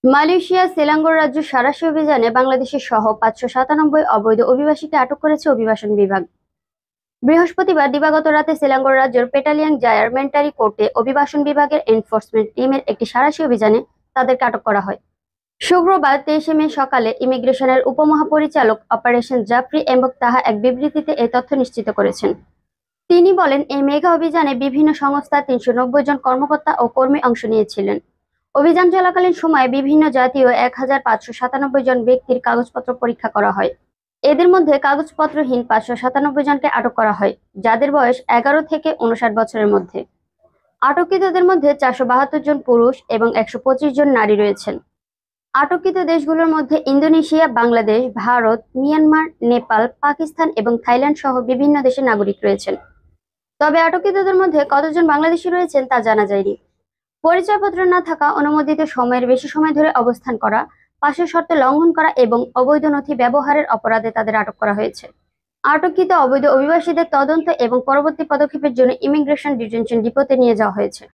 Malaysia সেলাঙ্গোর রাজ্য সাঁড়াশি অভিযানে বাংলাদেশের সহ ৫৯৭ অবৈধ অভিবাসীকে আটক করেছে অভিবাসন বিভাগ। বৃহস্পতিবার দিবাগত রাতে সেলাঙ্গোর রাজ্যের পেটালিয়াং জায়ার মেন্টারি কোর্টে অভিবাসন বিভাগের এনফোর্সমেন্ট টিমের একটি সাঁড়াশি অভিযানে তাদেরকে আটক করা হয়। শুক্রবার ২৩শে মে সকালে ইমিগ্রেশনের উপমহাপরিচালক অপারেশন জাফরি এম্বক তাহা এক বিবৃতিতে এই তথ্য নিশ্চিত করেছেন। তিনি বলেন, এই মেগা অভিযানে বিভিন্ন সংস্থার ৩৯০ জন কর্মকর্তা ও কর্মী অংশ নিয়েছিলেন। অভিযান চলাকালীন সময়ে বিভিন্ন জাতীয় ১,৫৯৭ জন ব্যক্তির কাগজপত্র পরীক্ষা করা হয়। এদের মধ্যে কাগজপত্রহীন ৫৯৭ জনকে আটক করা হয়, যাদের বয়স ১১ থেকে ৫৯ বছরের মধ্যে। আটককৃতদের মধ্যে ৪৭২ জন পুরুষ এবং ১২৫ জন নারী রয়েছেন। আটককৃত দেশগুলোর মধ্যে ইন্দোনেশিয়া, বাংলাদেশ, ভারত, মিয়ানমার, নেপাল, পাকিস্তান এবং থাইল্যান্ড সহ বিভিন্ন দেশের নাগরিক রয়েছেন। তবে আটককৃতদের মধ্যে কতজন বাংলাদেশি রয়েছেন তা জানা যায়নি। পরিচয়পত্র না থাকা, অনুমোদিত সময়ের বেশি সময় ধরে অবস্থান করা, পাশের শর্ত লঙ্ঘন করা এবং অবৈধ নথি ব্যবহারের অপরাধে তাদের আটক করা হয়েছে। আটককৃত অবৈধ অভিবাসীদের তদন্ত এবং পরবর্তী পদক্ষেপের জন্য ইমিগ্রেশন ডিটেনশন ডিপোতে নিয়ে যাওয়া হয়েছে।